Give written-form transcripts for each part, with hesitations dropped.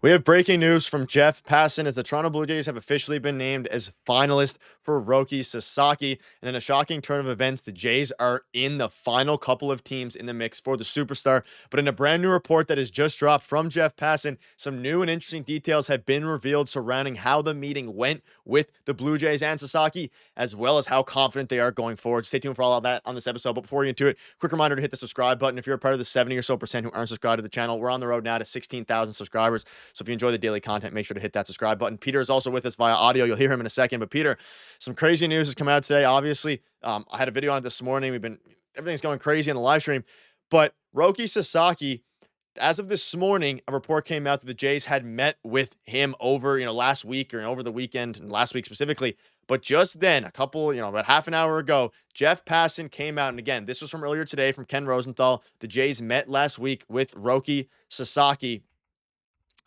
We have breaking news from Jeff Passan as the Toronto Blue Jays have officially been named as finalists for Roki Sasaki. And in a shocking turn of events, the Jays are in the final couple of teams in the mix for the superstar. But in a brand new report that has just dropped from Jeff Passan, some new and interesting details have been revealed surrounding how the meeting went with the Blue Jays and Sasaki, as well as how confident they are going forward. Stay tuned for all of that on this episode. But before we get into it, quick reminder to hit the subscribe button. If you're a part of the 70 or so percent who aren't subscribed to the channel, we're on the road now to 16,000 subscribers. So if you enjoy the daily content, make sure to hit that subscribe button. Peter is also with us via audio. You'll hear him in a second. But Peter, some crazy news has come out today. Obviously, I had a video on it this morning. Everything's going crazy on the live stream. But Roki Sasaki, as of this morning, a report came out that the Jays had met with him over, last week or over the weekend, and last week specifically. But just then, about half an hour ago, Jeff Passan came out. And again, this was from earlier today from Ken Rosenthal. The Jays met last week with Roki Sasaki.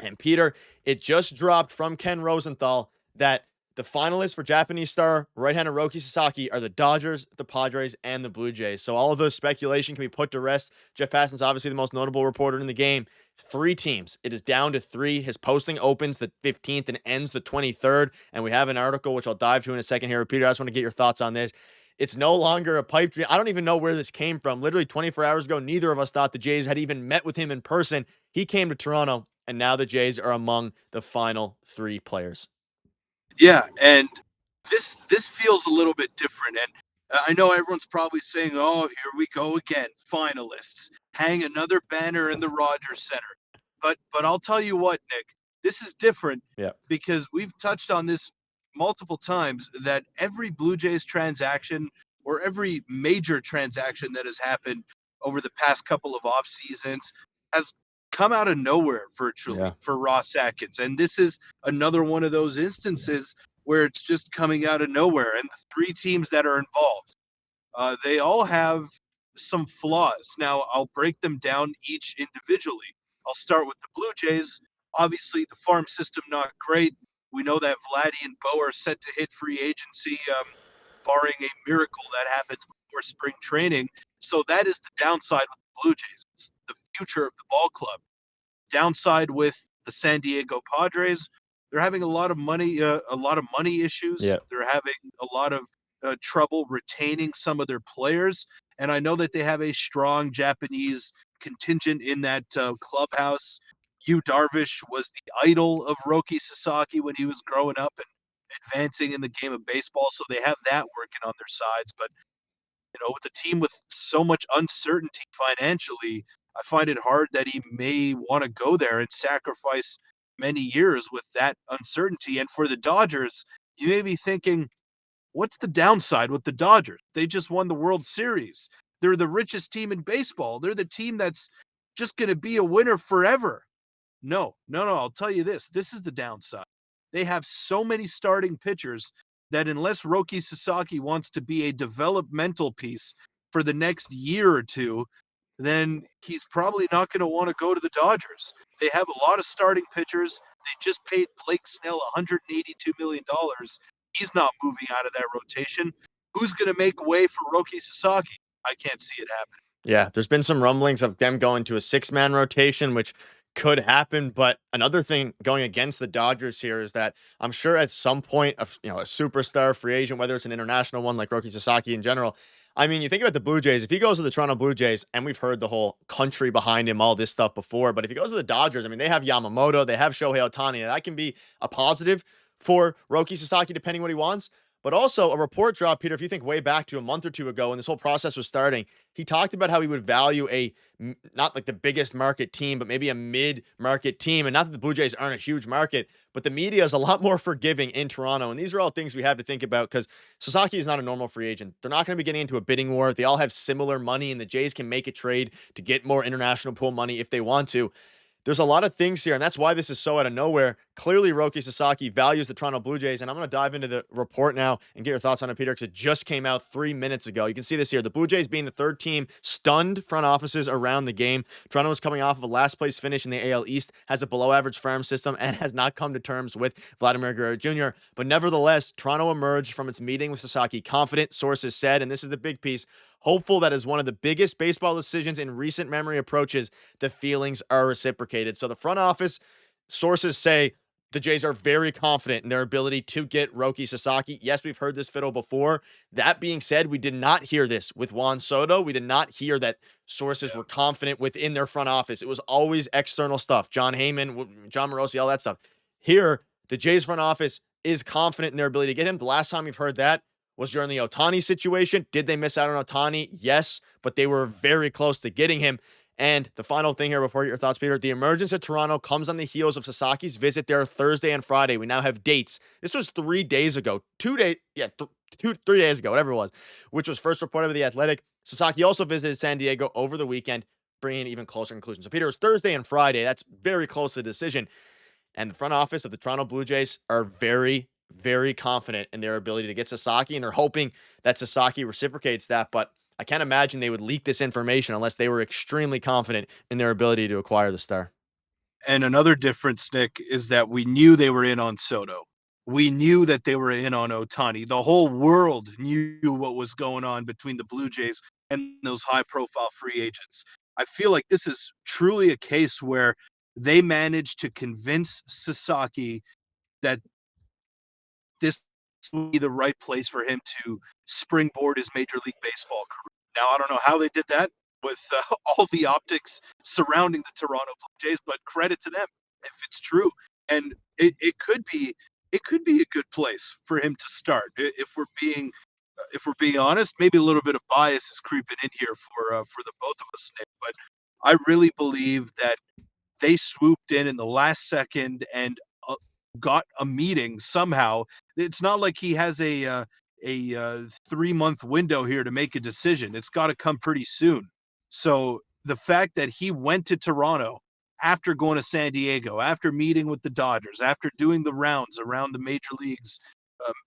And Peter, it just dropped from Ken Rosenthal that the finalists for Japanese star right-hander Roki Sasaki are the Dodgers, the Padres, and the Blue Jays. So all of those speculation can be put to rest. Jeff Passan's obviously the most notable reporter in the game. 3 teams. It is down to 3. His posting opens the 15th and ends the 23rd. And we have an article, which I'll dive to in a second here. Peter, I just want to get your thoughts on this. It's no longer a pipe dream. I don't even know where this came from. Literally 24 hours ago, neither of us thought the Jays had even met with him in person. He came to Toronto, and now the Jays are among the final 3 players. Yeah, and this feels a little bit different. And I know everyone's probably saying, oh, here we go again, finalists. Hang another banner in the Rogers Center. But I'll tell you what, Nick, this is different because we've touched on this multiple times that every Blue Jays transaction or every major transaction that has happened over the past couple of off seasons has come out of nowhere virtually for Ross Atkins. And this is another one of those instances where it's just coming out of nowhere. And the 3 teams that are involved, they all have some flaws. Now, I'll break them down each individually. I'll start with the Blue Jays. Obviously, the farm system not great. We know that Vladdy and Bo are set to hit free agency, barring a miracle that happens before spring training. So that is the downside with the Blue Jays. It's the future of the ball club. Downside with the San Diego Padres, they're having a lot of money issues. Yeah. They're having a lot of trouble retaining some of their players. And I know that they have a strong Japanese contingent in that clubhouse. Yu Darvish was the idol of Roki Sasaki when he was growing up and advancing in the game of baseball. So they have that working on their sides. But, with a team with so much uncertainty financially, I find it hard that he may want to go there and sacrifice many years with that uncertainty. And for the Dodgers, you may be thinking, what's the downside with the Dodgers? They just won the World Series. They're the richest team in baseball. They're the team that's just going to be a winner forever. No. I'll tell you this. This is the downside. They have so many starting pitchers that unless Roki Sasaki wants to be a developmental piece for the next year or two, then he's probably not going to want to go to the Dodgers. They have a lot of starting pitchers. They just paid Blake Snell $182 million. He's not moving out of that rotation. Who's going to make way for Roki Sasaki? I can't see it happening. Yeah, there's been some rumblings of them going to a 6-man rotation, which could happen. But another thing going against the Dodgers here is that I'm sure at some point, a superstar free agent, whether it's an international one like Roki Sasaki in general, I mean, you think about the Blue Jays, if he goes to the Toronto Blue Jays, and we've heard the whole country behind him, all this stuff before, but if he goes to the Dodgers, I mean, they have Yamamoto, they have Shohei Ohtani, and that can be a positive for Roki Sasaki, depending what he wants. But also a report dropped, Peter, if you think way back to a month or 2 ago when this whole process was starting, he talked about how he would value not like the biggest market team, but maybe a mid-market team. And not that the Blue Jays aren't a huge market, but the media is a lot more forgiving in Toronto. And these are all things we have to think about because Sasaki is not a normal free agent. They're not going to be getting into a bidding war. They all have similar money, and the Jays can make a trade to get more international pool money if they want to. There's a lot of things here, and that's why this is so out of nowhere. Clearly, Roki Sasaki values the Toronto Blue Jays, and I'm going to dive into the report now and get your thoughts on it, Peter, because it just came out 3 minutes ago. You can see this here. The Blue Jays being the 3rd team, stunned front offices around the game. Toronto is coming off of a last-place finish in the AL East, has a below-average farm system, and has not come to terms with Vladimir Guerrero Jr. But nevertheless, Toronto emerged from its meeting with Sasaki confident, sources said, and this is the big piece, hopeful that as one of the biggest baseball decisions in recent memory approaches, the feelings are reciprocated. So the front office sources say the Jays are very confident in their ability to get Roki Sasaki. Yes, we've heard this fiddle before. That being said, we did not hear this with Juan Soto. We did not hear that sources Yeah. were confident within their front office. It was always external stuff. John Heyman, John Morosi, all that stuff. Here, the Jays front office is confident in their ability to get him. The last time we've heard that was during the Ohtani situation. Did they miss out on Ohtani? Yes, but they were very close to getting him. And the final thing here before your thoughts, Peter, the emergence of Toronto comes on the heels of Sasaki's visit there Thursday and Friday. We now have dates. This was 3 days ago, 2 days, 3 days ago, whatever it was, which was first reported by The Athletic. Sasaki also visited San Diego over the weekend, bringing even closer conclusions. So, Peter, it was Thursday and Friday. That's very close to the decision. And the front office of the Toronto Blue Jays are very, very confident in their ability to get Sasaki, and they're hoping that Sasaki reciprocates that. But I can't imagine they would leak this information unless they were extremely confident in their ability to acquire the star. And another difference, Nick, is that we knew they were in on Soto. We knew that they were in on Ohtani. The whole world knew what was going on between the Blue Jays and those high-profile free agents. I feel like this is truly a case where they managed to convince Sasaki that this would be the right place for him to springboard his Major League Baseball career. Now, I don't know how they did that with all the optics surrounding the Toronto Blue Jays, but credit to them if it's true. And it could be a good place for him to start. If we're being honest, maybe a little bit of bias is creeping in here for the both of us, Nick. But I really believe that they swooped in the last second and got a meeting somehow. It's not like he has a 3-month window here to make a decision. It's got to come pretty soon. So the fact that he went to Toronto after going to San Diego, after meeting with the Dodgers, after doing the rounds around the major leagues,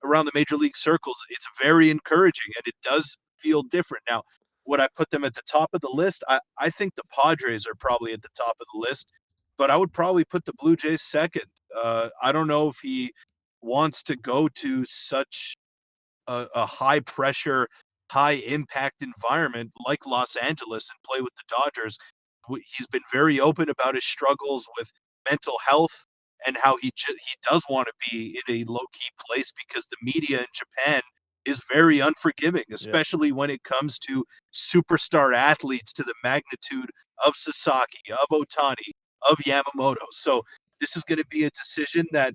around the major league circles, it's very encouraging and it does feel different. Now, would I put them at the top of the list? I think the Padres are probably at the top of the list, but I would probably put the Blue Jays second. I don't know if he wants to go to such a high pressure, high impact environment like Los Angeles and play with the Dodgers. He's been very open about his struggles with mental health and how he does want to be in a low key place because the media in Japan is very unforgiving, Yeah. especially when it comes to superstar athletes to the magnitude of Sasaki, of Ohtani, of Yamamoto. So this is going to be a decision that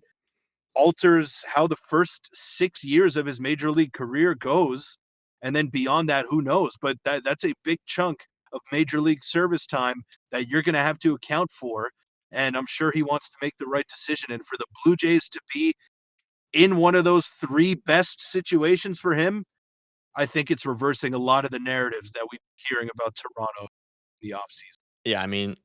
alters how the first 6 years of his major league career goes, and then beyond that, who knows? But that's a big chunk of major league service time that you're going to have to account for, and I'm sure he wants to make the right decision. And for the Blue Jays to be in one of those 3 best situations for him, I think it's reversing a lot of the narratives that we've been hearing about Toronto in the offseason. Yeah, I mean,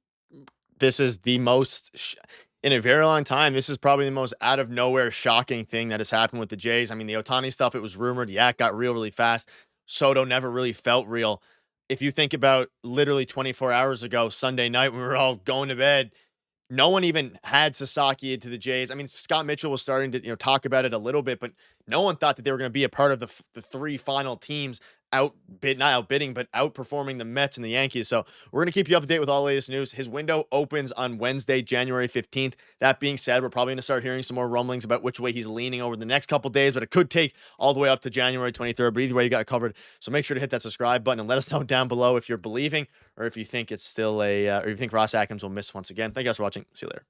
this is the most in a very long time. This is probably the most out of nowhere shocking thing that has happened with the Jays. I mean, the Ohtani stuff, it was rumored. Yeah, it got real really fast. Soto never really felt real. If you think about literally 24 hours ago, Sunday night, when we were all going to bed, no one even had Sasaki into the Jays. I mean, Scott Mitchell was starting to talk about it a little bit, but no one thought that they were going to be a part of the 3 final teams not outbidding, but outperforming the Mets and the Yankees. So we're going to keep you up to date with all the latest news. His window opens on Wednesday, January 15th. That being said, we're probably going to start hearing some more rumblings about which way he's leaning over the next couple days, but it could take all the way up to January 23rd. But either way, you got it covered. So make sure to hit that subscribe button and let us know down below if you're believing or if you think it's still or if you think Ross Atkins will miss once again. Thank you guys for watching. See you later.